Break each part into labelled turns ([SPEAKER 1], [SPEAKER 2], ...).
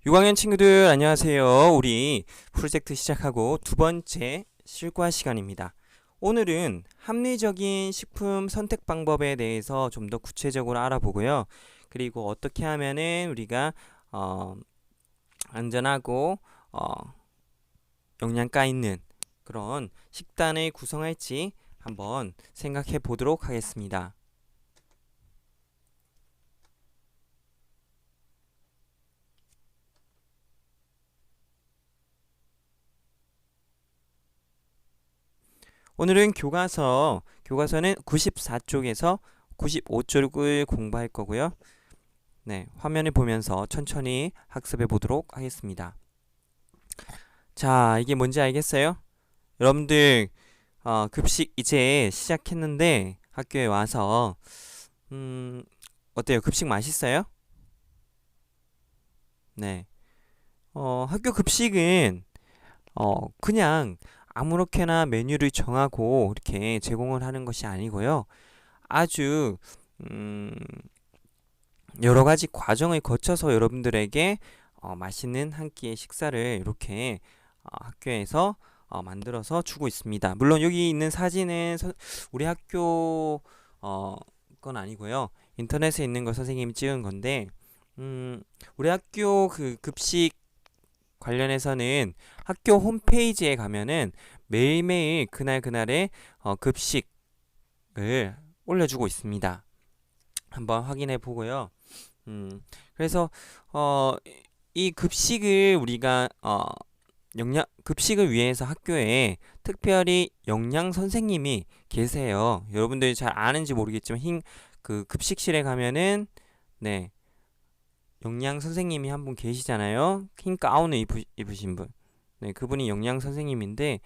[SPEAKER 1] 6학년 친구들 안녕하세요. 우리 프로젝트 시작하고 두 번째 실과 시간입니다. 오늘은 합리적인 식품 선택 방법에 대해서 좀 더 구체적으로 알아보고요. 그리고 어떻게 하면은 우리가 안전하고 영양가 있는 그런 식단을 구성할지 한번 생각해 보도록 하겠습니다. 오늘은 교과서는 94쪽에서 95쪽을 공부할 거고요. 네, 화면을 보면서 천천히 학습해 보도록 하겠습니다. 자, 이게 뭔지 알겠어요? 여러분들 급식 이제 시작했는데 학교에 와서 어때요? 급식 맛있어요? 네. 학교 급식은 그냥 아무렇게나 메뉴를 정하고 이렇게 제공을 하는 것이 아니고요. 아주 여러 가지 과정을 거쳐서 여러분들에게 맛있는 한 끼의 식사를 이렇게 학교에서 만들어서 주고 있습니다. 물론 여기 있는 사진은 우리 학교 건 아니고요. 인터넷에 있는 거 선생님이 찍은 건데 우리 학교 그 급식 관련해서는 학교 홈페이지에 가면은 매일매일 그날그날의 급식을 올려주고 있습니다. 한번 확인해 보고요. 그래서 이 급식을 우리가 급식을 위해서 학교에 특별히 영양 선생님이 계세요. 여러분들이 잘 아는지 모르겠지만 그 급식실에 가면은 네. 영양 선생님이 한 분 계시잖아요. 흰 가운을 입으신 분. 네, 그분이 영양 선생님인데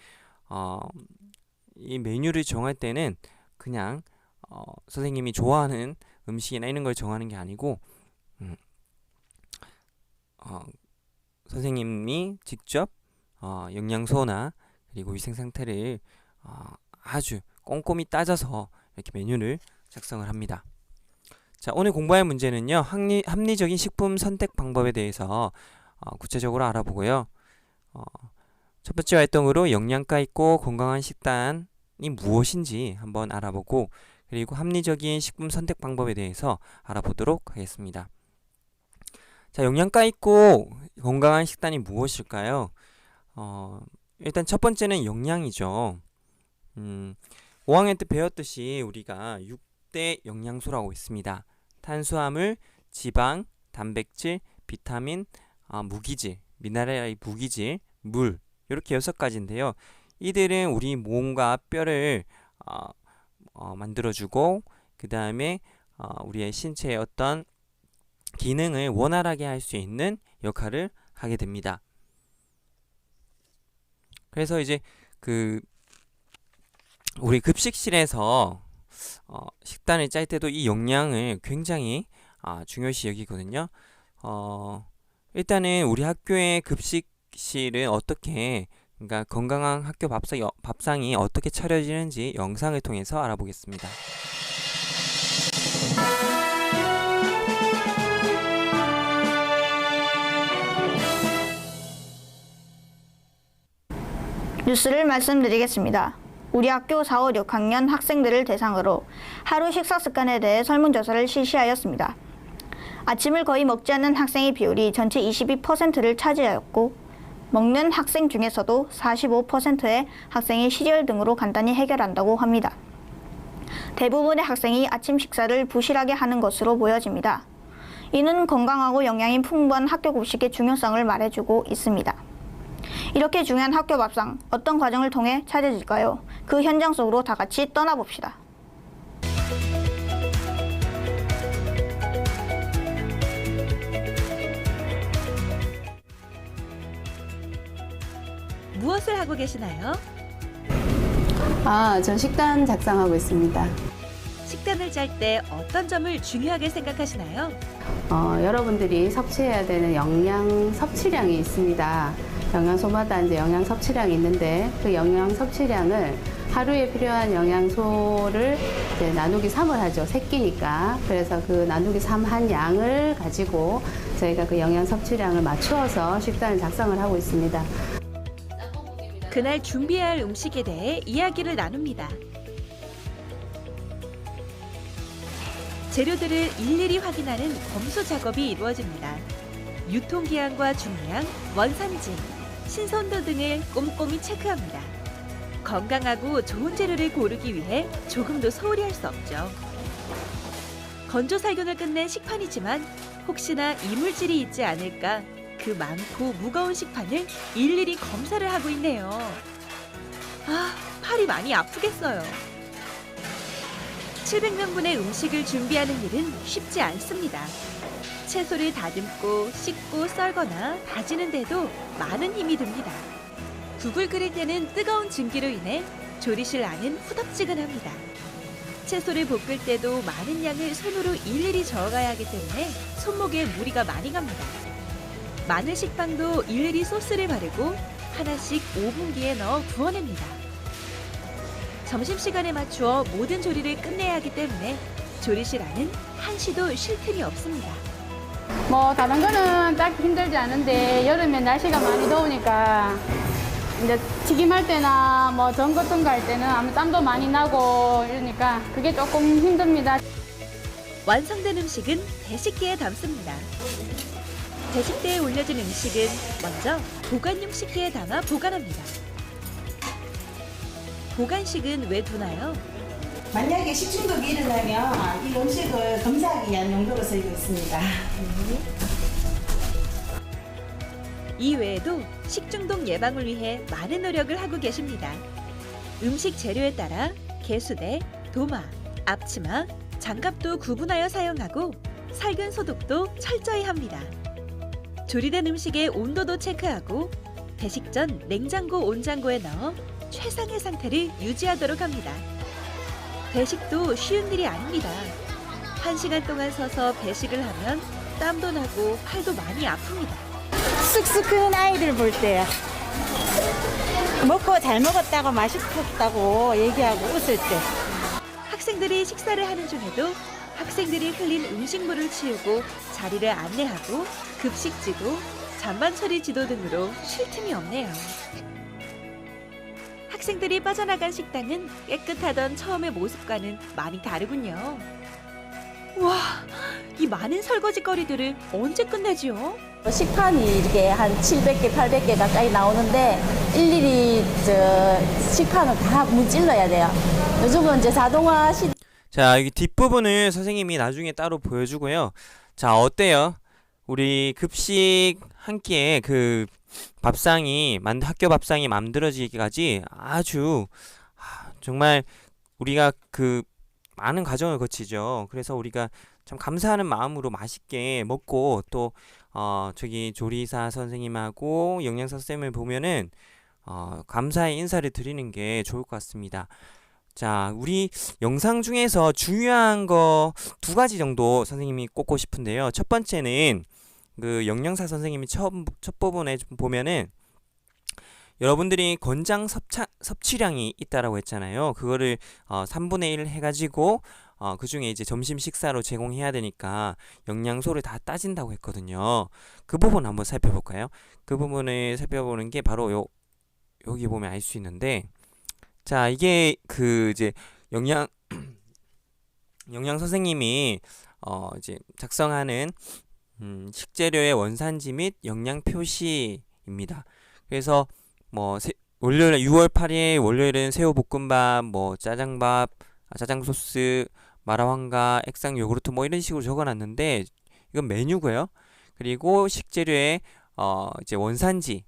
[SPEAKER 1] 이 메뉴를 정할 때는 그냥 선생님이 좋아하는 음식이나 이런 걸 정하는 게 아니고 선생님이 직접 영양소나 그리고 위생 상태를 아주 꼼꼼히 따져서 이렇게 메뉴를 작성을 합니다. 자, 오늘 공부할 문제는요. 합리적인 식품 선택 방법에 대해서 구체적으로 알아보고요. 첫 번째 활동으로 영양가 있고 건강한 식단이 무엇인지 한번 알아보고 그리고 합리적인 식품 선택 방법에 대해서 알아보도록 하겠습니다. 자, 영양가 있고 건강한 식단이 무엇일까요? 일단 첫 번째는 영양이죠. 5학년 때 배웠듯이 우리가 6대 영양소라고 있습니다. 탄수화물, 지방, 단백질, 비타민, 무기질, 미네랄 무기질, 물 이렇게 6가지인데요. 이들은 우리 몸과 뼈를 만들어주고 그 다음에 우리의 신체의 어떤 기능을 원활하게 할 수 있는 역할을 하게 됩니다. 그래서 이제 우리 급식실에서 식단을 짤 때도 이 영양을 굉장히 중요시 여기거든요. 일단은 우리 학교의 급식실은 그러니까 건강한 학교 밥상이 어떻게 차려지는지 영상을 통해서 알아보겠습니다.
[SPEAKER 2] 뉴스를 말씀드리겠습니다. 우리 학교 4, 5, 6학년 학생들을 대상으로 하루 식사 습관에 대해 설문조사를 실시하였습니다. 아침을 거의 먹지 않는 학생의 비율이 전체 22%를 차지하였고 먹는 학생 중에서도 45%의 학생이 시리얼 등으로 간단히 해결한다고 합니다. 대부분의 학생이 아침 식사를 부실하게 하는 것으로 보여집니다. 이는 건강하고 영양이 풍부한 학교 급식의 중요성을 말해주고 있습니다. 이렇게 중요한 학교 밥상, 어떤 과정을 통해 차려질까요? 그 현장 속으로 다 같이 떠나봅시다.
[SPEAKER 3] 무엇을 하고 계시나요?
[SPEAKER 4] 전 식단 작성하고 있습니다.
[SPEAKER 3] 식단을 짤 때 어떤 점을 중요하게 생각하시나요?
[SPEAKER 4] 여러분들이 섭취해야 되는 영양 섭취량이 있습니다. 영양소마다 이제 영양 섭취량이 있는데 그 영양 섭취량을 하루에 필요한 영양소를 이제 나누기 3을 하죠. 새끼니까. 그래서 그 나누기 3 한 양을 가지고 저희가 그 영양 섭취량을 맞추어서 식단을 작성을 하고 있습니다.
[SPEAKER 3] 그날 준비해야 할 음식에 대해 이야기를 나눕니다. 재료들을 일일이 확인하는 검수 작업이 이루어집니다. 유통기한과 중량, 원산지, 신선도 등을 꼼꼼히 체크합니다. 건강하고 좋은 재료를 고르기 위해 조금도 소홀히 할 수 없죠. 건조 살균을 끝낸 식판이지만 혹시나 이물질이 있지 않을까 그 많고 무거운 식판을 일일이 검사를 하고 있네요. 아, 팔이 많이 아프겠어요. 700명분의 음식을 준비하는 일은 쉽지 않습니다. 채소를 다듬고 씻고 썰거나 다지는데도 많은 힘이 듭니다. 국을 끓일 때는 뜨거운 증기로 인해 조리실 안은 후덥지근합니다. 채소를 볶을 때도 많은 양을 손으로 일일이 저어가야 하기 때문에 손목에 무리가 많이 갑니다. 마늘 식빵도 일일이 소스를 바르고 하나씩 오븐기에 넣어 구워냅니다. 점심시간에 맞추어 모든 조리를 끝내야 하기 때문에 조리실 안은 한시도 쉴 틈이 없습니다.
[SPEAKER 5] 뭐 다른 거는 딱 힘들지 않은데 여름에 날씨가 많이 더우니까 이제 튀김할 때나 뭐 전 같은 거 할 때는 아무 땀도 많이 나고 이러니까 그게 조금 힘듭니다.
[SPEAKER 3] 완성된 음식은 대식기에 담습니다. 대식대에 올려진 음식은 먼저 보관용 식기에 담아 보관합니다. 보관식은 왜 두나요?
[SPEAKER 6] 만약에 식중독이 일어나면 이 음식을 검사하기 위한 용도로 쓰이고 있습니다.
[SPEAKER 3] 이 외에도 식중독 예방을 위해 많은 노력을 하고 계십니다. 음식 재료에 따라 개수대, 도마, 앞치마, 장갑도 구분하여 사용하고 살균 소독도 철저히 합니다. 조리된 음식의 온도도 체크하고 배식 전 냉장고 온장고에 넣어 최상의 상태를 유지하도록 합니다. 배식도 쉬운 일이 아닙니다. 1시간 동안 서서 배식을 하면 땀도 나고 팔도 많이 아픕니다.
[SPEAKER 7] 쑥쑥 큰 아이들 볼 때야. 먹고 잘 먹었다고 맛있었다고 얘기하고 웃을 때.
[SPEAKER 3] 학생들이 식사를 하는 중에도 학생들이 흘린 음식물을 치우고 자리를 안내하고 급식 지도, 잔반 처리 지도 등으로 쉴 틈이 없네요. 학생들이 빠져나간 식당은 깨끗하던 처음의 모습과는 많이 다르군요. 와, 이 많은 설거지 거리들을 언제 끝내지요?
[SPEAKER 8] 식판이 이렇게 한 700개, 800개 가까이 나오는데 일일이 식판을 다 문질러야 돼요. 요즘은 이제 자동화
[SPEAKER 1] 자, 여기 뒷부분을 선생님이 나중에 따로 보여주고요. 자, 어때요? 우리 급식 한 끼에 그 학교 밥상이 만들어지기까지 아주 정말 우리가 그 많은 과정을 거치죠. 그래서 우리가 참 감사하는 마음으로 맛있게 먹고 또 저기 조리사 선생님하고 영양사 쌤을 보면은 감사의 인사를 드리는 게 좋을 것 같습니다. 자, 우리 영상 중에서 중요한 거 2가지 정도 선생님이 꼽고 싶은데요. 첫 번째는 그 영양사 선생님이 첫 부분에 좀 보면은 여러분들이 권장 섭취량이 있다라고 했잖아요. 그거를 3분의 1 해가지고 그 중에 이제 점심 식사로 제공해야 되니까 영양소를 다 따진다고 했거든요. 그 부분 한번 살펴볼까요? 그 부분을 살펴보는 게 바로 여기 보면 알 수 있는데, 자, 이게 그 이제 영양 선생님이 이제 작성하는 식재료의 원산지 및 영양 표시입니다. 그래서 뭐 월요일 6월 8일 월요일은 새우 볶음밥, 뭐 짜장밥, 짜장 소스, 마라황가, 액상 요구르트 뭐 이런 식으로 적어놨는데 이건 메뉴고요. 그리고 식재료의 이제 원산지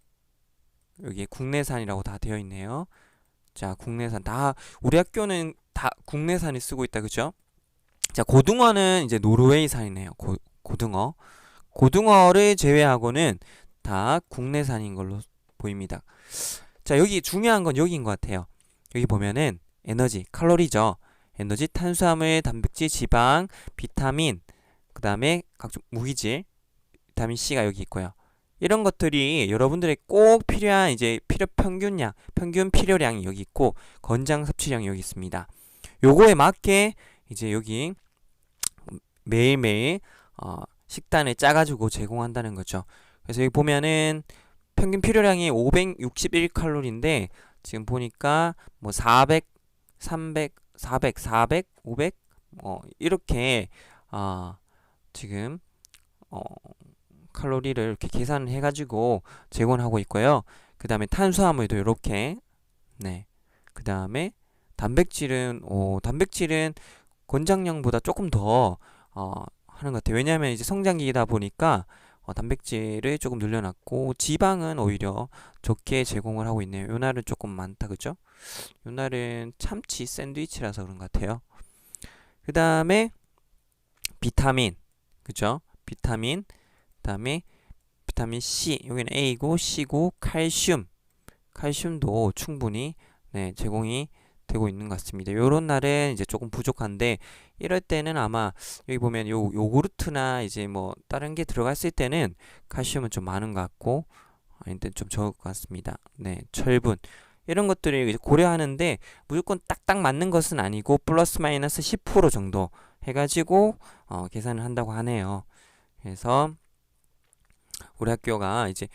[SPEAKER 1] 여기 국내산이라고 다 되어 있네요. 자, 국내산 다 우리 학교는 다 국내산을 쓰고 있다, 그죠? 자, 고등어는 이제 노르웨이산이네요. 고등어를 제외하고는 다 국내산인 걸로 보입니다. 자, 여기 중요한 건 여기인 것 같아요. 여기 보면은 에너지, 칼로리죠. 에너지, 탄수화물, 단백질, 지방, 비타민, 그 다음에 각종 무기질, 비타민 C가 여기 있고요. 이런 것들이 여러분들의 꼭 필요한 이제 평균 필요량이 여기 있고 권장 섭취량이 여기 있습니다. 요거에 맞게 이제 여기 매일매일 식단을 짜가지고 제공한다는 거죠. 그래서 여기 보면은 평균 필요량이 561칼로리인데 지금 보니까 뭐 400, 300, 400, 400, 500 이렇게 지금 칼로리를 이렇게 계산을 해가지고 제공하고 있고요. 그 다음에 탄수화물도 이렇게 그 다음에 단백질은 권장량보다 조금 더 하는 것 같아요. 왜냐하면 이제 성장기이다 보니까 단백질을 조금 늘려놨고 지방은 오히려 적게 제공을 하고 있네요. 요 날은 조금 많다, 그죠? 요 날은 참치 샌드위치라서 그런 것 같아요. 그 다음에 비타민, 그죠? 비타민, 그 다음에 비타민 C, 여기는 A고 C고 칼슘도 충분히 제공이 되고 있는 것 같습니다. 요런 날은 이제 조금 부족한데 이럴 때는 아마 여기 보면 요구르트나 이제 뭐 다른 게 들어갔을 때는 칼슘은 좀 많은 것 같고 아닌데 좀 적을 것 같습니다. 철분 이런 것들을 이제 고려하는데 무조건 딱딱 맞는 것은 아니고 플러스 마이너스 10% 정도 해가지고 계산을 한다고 하네요. 그래서 우리 학교가 이제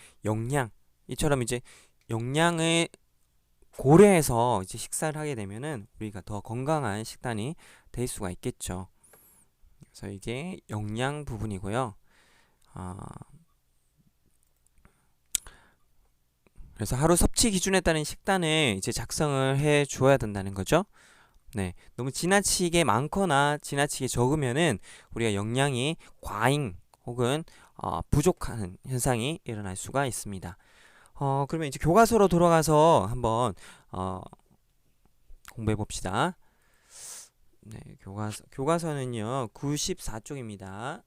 [SPEAKER 1] 이처럼 이제 영양을 고려해서 이제 식사를 하게 되면은 우리가 더 건강한 식단이 될 수가 있겠죠. 그래서 이게 영양 부분이고요. 그래서 하루 섭취 기준에 따른 식단을 이제 작성을 해 주어야 된다는 거죠. 너무 지나치게 많거나 지나치게 적으면은 우리가 영양이 과잉 혹은 부족한 현상이 일어날 수가 있습니다. 그러면 이제 교과서로 돌아가서 한번 공부해 봅시다. 교과서는요 94쪽입니다.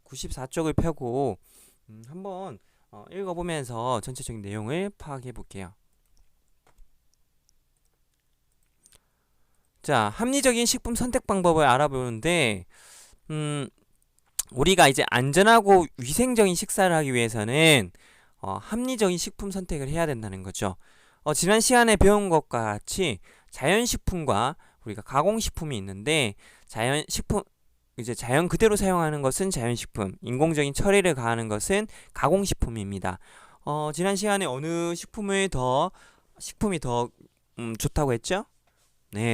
[SPEAKER 1] 94쪽을 펴고 한번 읽어보면서 전체적인 내용을 파악해 볼게요. 자, 합리적인 식품 선택 방법을 알아보는데 우리가 이제 안전하고 위생적인 식사를 하기 위해서는 합리적인 식품 선택을 해야 된다는 거죠. 지난 시간에 배운 것과 같이 자연식품과 우리가 가공식품이 있는데 이제 자연 그대로 사용하는 것은 자연식품, 인공적인 처리를 가하는 것은 가공식품입니다. 지난 시간에 어느 식품이 더 좋다고 했죠?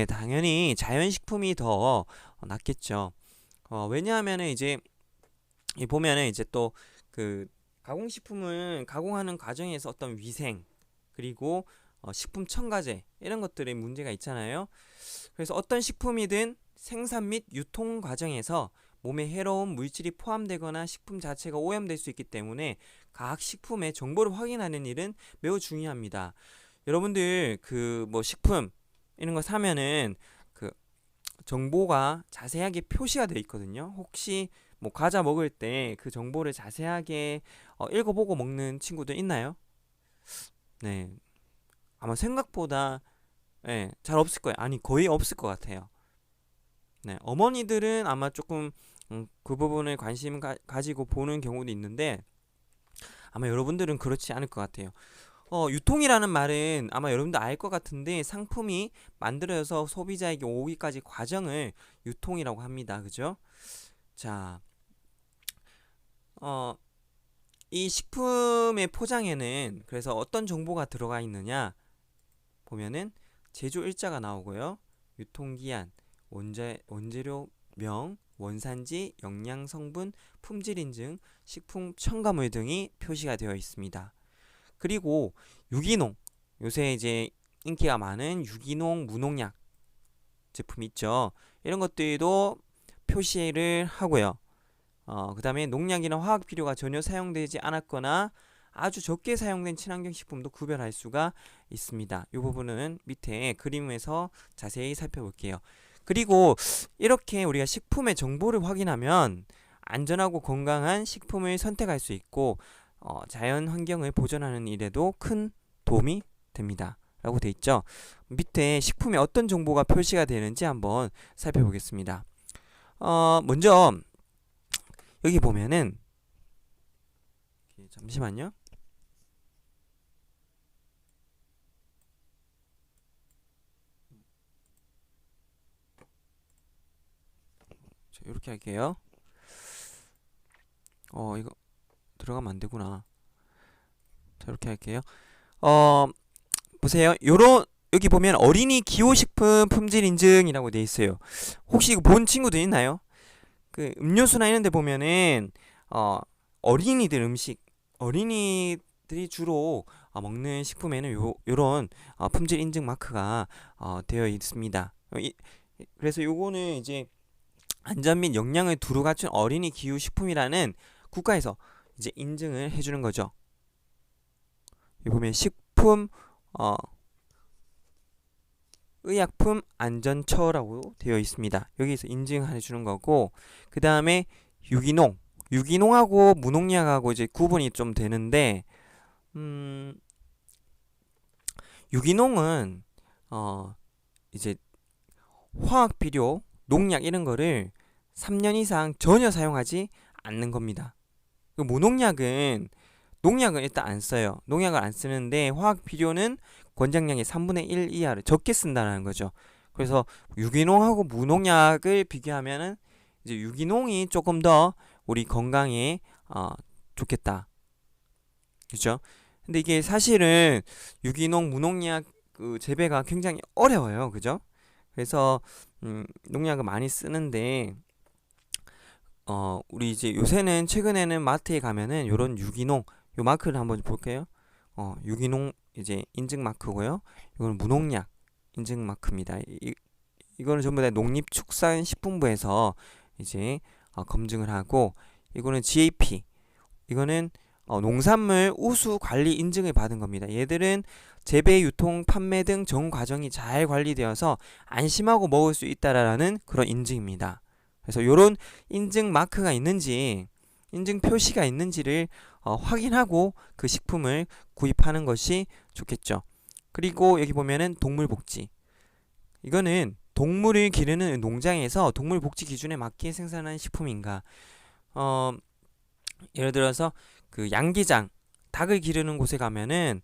[SPEAKER 1] 당연히 자연식품이 더 낫겠죠. 왜냐하면은 이제 보면은 이제 또 그 가공식품을 가공하는 과정에서 어떤 위생 그리고 식품 첨가제 이런 것들의 문제가 있잖아요. 그래서 어떤 식품이든 생산 및 유통 과정에서 몸에 해로운 물질이 포함되거나 식품 자체가 오염될 수 있기 때문에 각 식품의 정보를 확인하는 일은 매우 중요합니다. 여러분들 그 뭐 식품 이런 거 사면은 그 정보가 자세하게 표시가 되어 있거든요. 혹시 뭐 과자 먹을 때 그 정보를 자세하게 읽어보고 먹는 친구들 있나요? 아마 생각보다 잘 없을 거예요. 아니 거의 없을 것 같아요. 어머니들은 아마 조금 그 부분에 관심 가지고 보는 경우도 있는데 아마 여러분들은 그렇지 않을 것 같아요. 유통이라는 말은 아마 여러분들 알 것 같은데 상품이 만들어져서 소비자에게 오기까지 과정을 유통이라고 합니다. 그죠? 자, 이 식품의 포장에는 그래서 어떤 정보가 들어가 있느냐 보면은 제조 일자가 나오고요. 유통기한, 원재료명, 원산지, 영양 성분, 품질 인증, 식품 첨가물 등이 표시가 되어 있습니다. 그리고 유기농, 요새 이제 인기가 많은 유기농 무농약 제품 있죠. 이런 것들도 표시를 하고요. 그 다음에 농약이나 화학 비료가 전혀 사용되지 않았거나 아주 적게 사용된 친환경 식품도 구별할 수가 있습니다. 이 부분은 밑에 그림에서 자세히 살펴볼게요. 그리고 이렇게 우리가 식품의 정보를 확인하면 안전하고 건강한 식품을 선택할 수 있고 자연 환경을 보존하는 일에도 큰 도움이 됩니다. 라고 돼 있죠. 밑에 식품에 어떤 정보가 표시가 되는지 한번 살펴보겠습니다. 먼저 여기 보면은 잠시만요. 자, 이렇게 할게요. 이거 들어가면 안 되구나. 자, 이렇게 할게요. 보세요. 요런 여기 보면 어린이 기호식품 품질 인증이라고 돼 있어요. 혹시 이거 본 친구들 있나요? 그 음료수나 이런 데 보면은 어린이들 음식, 어린이들이 주로 먹는 식품에는 요런 품질 인증 마크가 되어 있습니다. 그래서 요거는 이제 안전 및 영양을 두루 갖춘 어린이 기후식품이라는 국가에서 이제 인증을 해주는 거죠. 여기 보면 식품 의약품 안전처라고 되어 있습니다. 여기서 인증해 주는 거고, 그 다음에 유기농하고 무농약하고 이제 구분이 좀 되는데, 유기농은 이제 화학 비료, 농약 이런 거를 3년 이상 전혀 사용하지 않는 겁니다. 무농약은 농약은 일단 안 써요. 농약을 안 쓰는데 화학 비료는 권장량의 3분의 1 이하를 적게 쓴다는 거죠. 그래서 유기농하고 무농약을 비교하면은 이제 유기농이 조금 더 우리 건강에 좋겠다. 그렇죠? 근데 이게 사실은 유기농, 무농약 그 재배가 굉장히 어려워요. 그죠? 그래서 농약을 많이 쓰는데 우리 이제 요새는 최근에는 마트에 가면은 요런 유기농 요 마크를 한번 볼게요. 유기농 이제 인증 마크고요. 이거는 무농약 인증 마크입니다. 이거는 전부 다 농림축산식품부에서 이제 검증을 하고, 이거는 GAP, 이거는 농산물 우수 관리 인증을 받은 겁니다. 얘들은 재배, 유통, 판매 등 전 과정이 잘 관리되어서 안심하고 먹을 수 있다라는 그런 인증입니다. 그래서 요런 인증 마크가 있는지, 인증 표시가 있는지를 확인하고 그 식품을 구입하는 것이 좋겠죠. 그리고 여기 보면은 동물복지, 이거는 동물을 기르는 농장에서 동물복지 기준에 맞게 생산한 식품인가. 예를 들어서 그 양기장, 닭을 기르는 곳에 가면은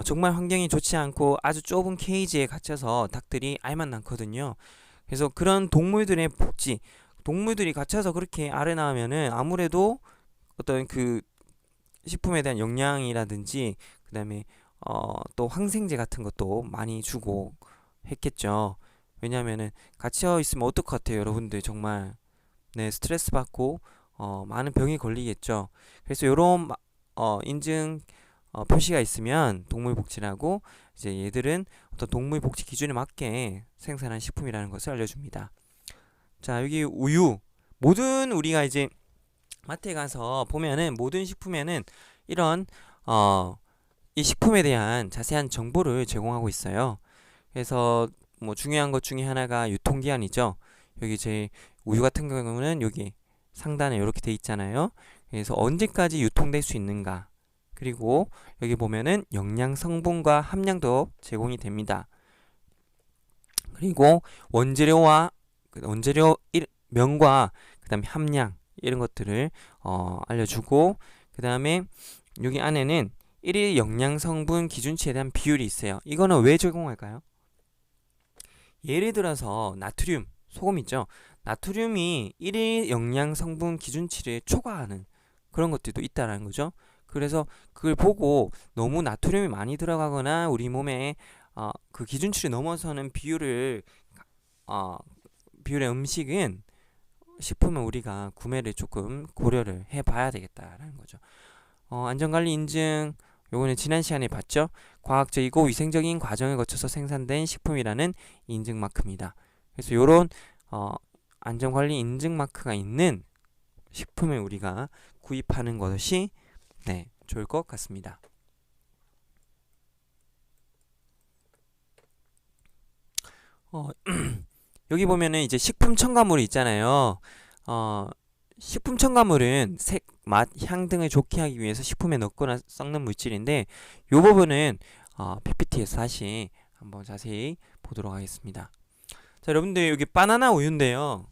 [SPEAKER 1] 정말 환경이 좋지 않고 아주 좁은 케이지에 갇혀서 닭들이 알만 낳거든요. 그래서 그런 동물들의 복지, 동물들이 갇혀서 그렇게 알을 낳으면은 아무래도 어떤 그 식품에 대한 영양이라든지 그다음에 또 항생제 같은 것도 많이 주고 했겠죠. 왜냐하면은 갇혀 있으면 어떨 것 같아요, 여러분들. 정말 네, 스트레스 받고 많은 병이 걸리겠죠. 그래서 요런 인증 표시가 있으면 동물복지라고, 이제 얘들은 어떤 동물복지 기준에 맞게 생산한 식품이라는 것을 알려줍니다. 자, 여기 우유, 모든 우리가 이제 마트에 가서 보면은 모든 식품에는 이런 이 식품에 대한 자세한 정보를 제공하고 있어요. 그래서 뭐 중요한 것 중에 하나가 유통기한이죠. 여기 제 우유 같은 경우는 여기 상단에 이렇게 돼 있잖아요. 그래서 언제까지 유통될 수 있는가, 그리고 여기 보면은 영양 성분과 함량도 제공이 됩니다. 그리고 원재료와 명과 그다음에 함량 이런 것들을 알려주고, 그 다음에 여기 안에는 1일 영양 성분 기준치에 대한 비율이 있어요. 이거는 왜 제공할까요? 예를 들어서 나트륨, 소금 있죠. 나트륨이 1일 영양 성분 기준치를 초과하는 그런 것들도 있다라는 거죠. 그래서 그걸 보고 너무 나트륨이 많이 들어가거나 우리 몸에 그 기준치를 넘어서는 비율의 음식은, 식품은 우리가 구매를 조금 고려를 해봐야 되겠다라는 거죠. 안전관리 인증, 요거는 지난 시간에 봤죠. 과학적이고 위생적인 과정을 거쳐서 생산된 식품이라는 인증 마크입니다. 그래서 요런 안전관리 인증 마크가 있는 식품을 우리가 구입하는 것이 네, 좋을 것 같습니다. 여기 보면은 이제 식품 첨가물이 있잖아요. 식품 첨가물은 색, 맛, 향 등을 좋게 하기 위해서 식품에 넣거나 섞는 물질인데, 이 부분은 PPT에서 다시 한번 자세히 보도록 하겠습니다. 자, 여러분들 여기 바나나 우유인데요.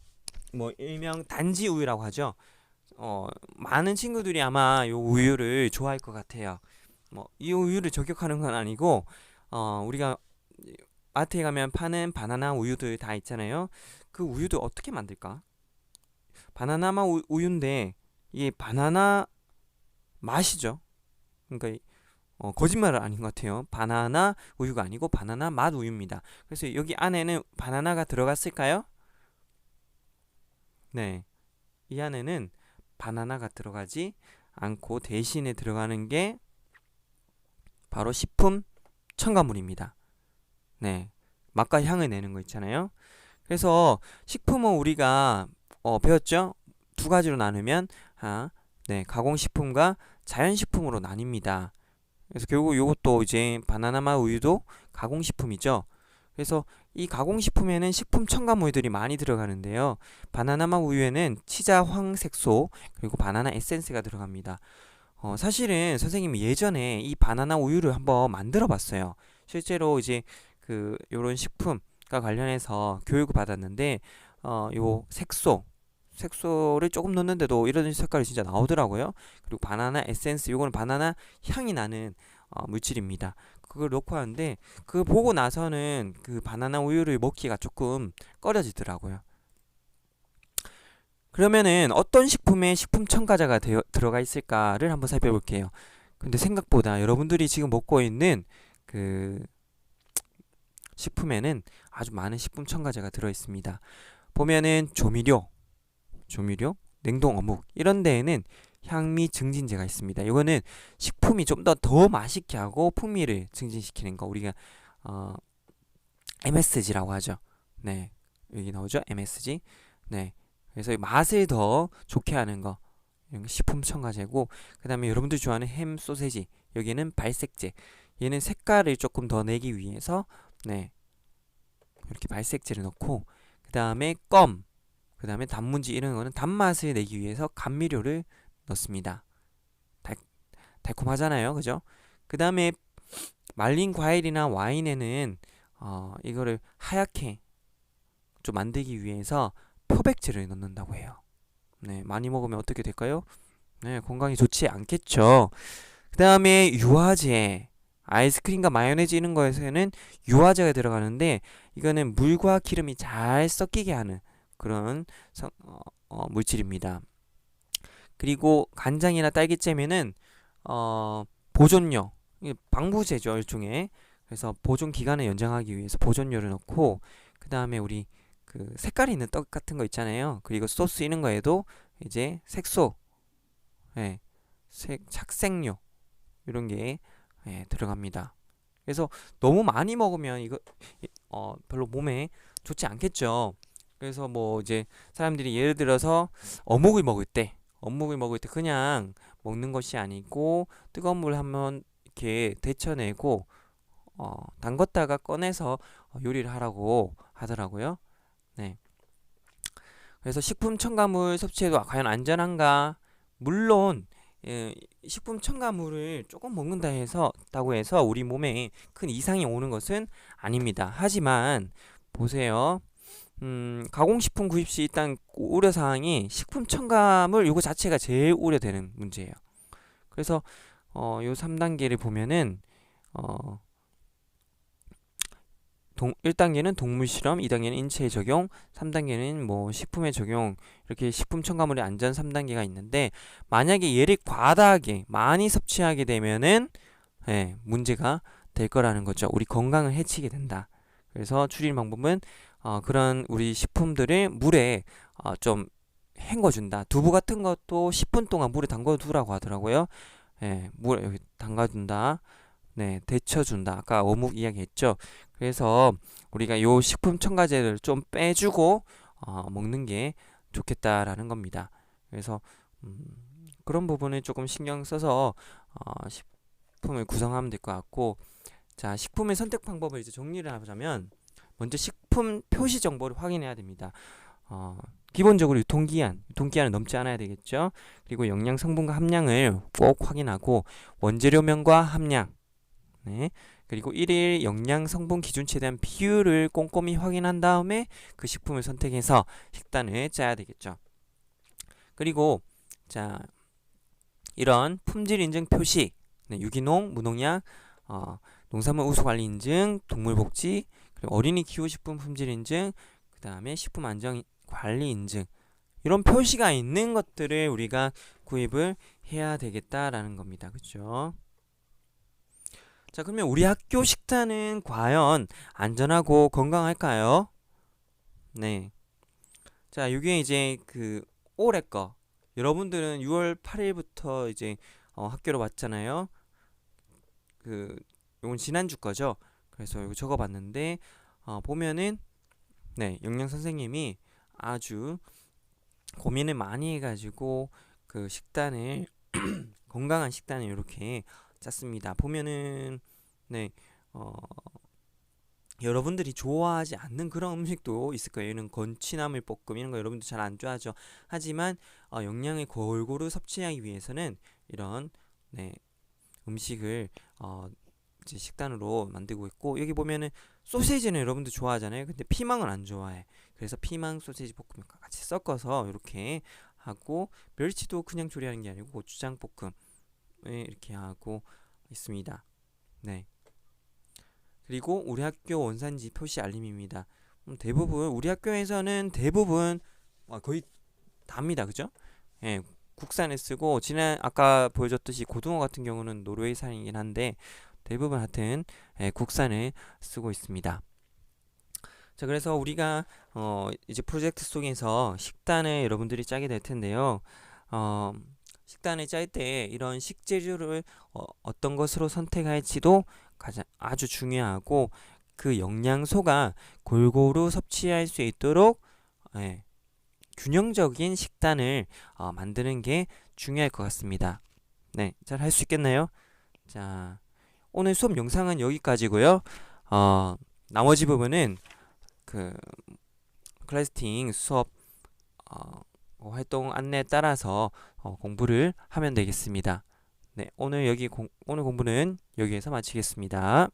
[SPEAKER 1] 뭐 일명 단지 우유라고 하죠. 많은 친구들이 아마 요 우유를 좋아할 것 같아요. 뭐 이 우유를 저격하는 건 아니고 우리가 마트에 가면 파는 바나나 우유들 다 있잖아요. 그 우유도 어떻게 만들까? 바나나 맛 우유인데 이게 바나나 맛이죠. 그러니까 거짓말은 아닌 것 같아요. 바나나 우유가 아니고 바나나 맛 우유입니다. 그래서 여기 안에는 바나나가 들어갔을까요? 네, 이 안에는 바나나가 들어가지 않고 대신에 들어가는 게 바로 식품 첨가물입니다. 네, 맛과 향을 내는 거 있잖아요. 그래서 식품은 우리가 배웠죠? 두 가지로 나누면 가공식품과 자연식품으로 나뉩니다. 그래서 결국 이것도 이제 바나나 맛 우유도 가공식품이죠. 그래서 이 가공식품에는 식품 첨가물들이 많이 들어가는데요. 바나나 맛 우유에는 치자 황색소 그리고 바나나 에센스가 들어갑니다. 사실은 선생님이 예전에 이 바나나 우유를 한번 만들어 봤어요. 실제로 이제 요런 식품과 관련해서 교육을 받았는데 요 색소를 조금 넣는데도 이런 색깔이 진짜 나오더라고요. 그리고 바나나 에센스, 요거는 바나나 향이 나는 물질입니다. 그걸 넣고 하는데 그거 보고 나서는 그 바나나 우유를 먹기가 조금 꺼려지더라고요. 그러면은 어떤 식품에 식품 첨가자가 들어가 있을까를 한번 살펴볼게요. 근데 생각보다 여러분들이 지금 먹고 있는 그 식품에는 아주 많은 식품 첨가자가 들어 있습니다. 보면은 조미료, 냉동 어묵 이런 데에는 향미 증진제가 있습니다. 이거는 식품이 좀 더 맛있게 하고 풍미를 증진시키는 거 우리가 MSG라고 하죠. 네, 여기 나오죠. MSG. 네, 그래서 맛을 더 좋게 하는 거 이런 거 식품 첨가제고, 그 다음에 여러분들 좋아하는 햄 소세지 여기는 발색제. 얘는 색깔을 조금 더 내기 위해서 이렇게 발색제를 넣고, 그 다음에 그 다음에 단무지 이런 거는 단맛을 내기 위해서 감미료를 넣습니다. 달콤하잖아요, 그죠? 그 다음에 말린 과일이나 와인에는 이거를 하얗게 좀 만들기 위해서 표백제를 넣는다고 해요. 네, 많이 먹으면 어떻게 될까요? 네, 건강에 좋지 않겠죠. 그 다음에 유화제, 아이스크림과 마요네즈 이런 거에서는 유화제가 들어가는데 이거는 물과 기름이 잘 섞이게 하는 그런 물질입니다. 그리고 간장이나 딸기잼에는 보존료, 방부제죠, 일종의. 그래서 보존 기간을 연장하기 위해서 보존료를 넣고, 그 다음에 우리 그 색깔이 있는 떡 같은 거 있잖아요. 그리고 소스 이런 거에도 이제 색소, 착색료 이런 게 들어갑니다. 그래서 너무 많이 먹으면 이거 별로 몸에 좋지 않겠죠. 그래서 뭐 이제 사람들이 예를 들어서 어묵을 먹을 때 그냥 먹는 것이 아니고 뜨거운 물 한번 이렇게 데쳐내고 담궜다가 꺼내서 요리를 하라고 하더라고요. 네. 그래서 식품 첨가물 섭취해도 과연 안전한가? 물론 식품 첨가물을 조금 먹는다고 해서 우리 몸에 큰 이상이 오는 것은 아닙니다. 하지만 보세요. 가공식품 구입 시 일단 우려사항이 식품 첨가물 요거 자체가 제일 우려되는 문제예요. 그래서 요 3단계를 보면은 1단계는 동물 실험, 2단계는 인체에 적용, 3단계는 뭐 식품에 적용, 이렇게 식품 첨가물의 안전 3단계가 있는데, 만약에 얘를 과다하게 많이 섭취하게 되면은 문제가 될 거라는 거죠. 우리 건강을 해치게 된다. 그래서 줄이는 방법은 그런 우리 식품들을 물에 좀 헹궈준다. 두부 같은 것도 10분 동안 물에 담궈두라고 하더라고요. 물에 여기 담가둔다. 네, 데쳐준다. 아까 어묵 이야기했죠. 그래서 우리가 요 식품 첨가제를 좀 빼주고 먹는 게 좋겠다라는 겁니다. 그래서 그런 부분을 조금 신경 써서 식품을 구성하면 될 것 같고, 자, 식품의 선택 방법을 이제 정리를 하자면, 먼저 식품 표시 정보를 확인해야 됩니다. 기본적으로 유통기한은 넘지 않아야 되겠죠. 그리고 영양 성분과 함량을 꼭 확인하고, 원재료명과 함량, 그리고 1일 영양 성분 기준치에 대한 비율을 꼼꼼히 확인한 다음에 그 식품을 선택해서 식단을 짜야 되겠죠. 그리고 자, 이런 품질 인증 표시, 네, 유기농, 무농약, 농산물 우수 관리 인증, 동물 복지, 그리고 어린이 기호식품 품질 인증, 그 다음에 식품 안전 관리 인증, 이런 표시가 있는 것들을 우리가 구입을 해야 되겠다라는 겁니다. 그렇죠? 자, 그러면 우리 학교 식단은 과연 안전하고 건강할까요? 네. 자, 이게 이제 그 올해 거. 여러분들은 6월 8일부터 이제 학교로 왔잖아요. 요건 지난주 거죠. 그래서 이거 적어봤는데 보면은 네, 영양 선생님이 아주 고민을 많이 해가지고 그 식단을 건강한 식단을 이렇게 짰습니다. 보면은 네, 여러분들이 좋아하지 않는 그런 음식도 있을 거예요. 이런 건취나물 볶음 이런 거 여러분들 잘 안 좋아하죠. 하지만 영양을 골고루 섭취하기 위해서는 이런 네, 음식을 이제 식단으로 만들고 있고, 여기 보면은 소시지는 여러분들 좋아하잖아요. 근데 피망은 안 좋아해. 그래서 피망 소시지 볶음과 같이 섞어서 이렇게 하고, 멸치도 그냥 조리하는 게 아니고 고추장 볶음을 이렇게 하고 있습니다. 네. 그리고 우리 학교 원산지 표시 알림입니다. 대부분 우리 학교에서는 대부분 거의 답니다. 그죠? 예, 국산을 쓰고, 아까 보여줬듯이 고등어 같은 경우는 노르웨이산이긴 한데 대부분 하여튼 국산을 쓰고 있습니다. 자, 그래서 우리가 이제 프로젝트 속에서 식단을 여러분들이 짜게 될 텐데요. 식단을 짤 때 이런 식재료를 어떤 것으로 선택할지도 아주 중요하고, 그 영양소가 골고루 섭취할 수 있도록 균형적인 식단을 만드는 게 중요할 것 같습니다. 네, 잘 할 수 있겠나요? 자, 오늘 수업 영상은 여기까지고요. 나머지 부분은 그 클래스팅 수업 활동 안내에 따라서 공부를 하면 되겠습니다. 네, 오늘 공부는 여기에서 마치겠습니다.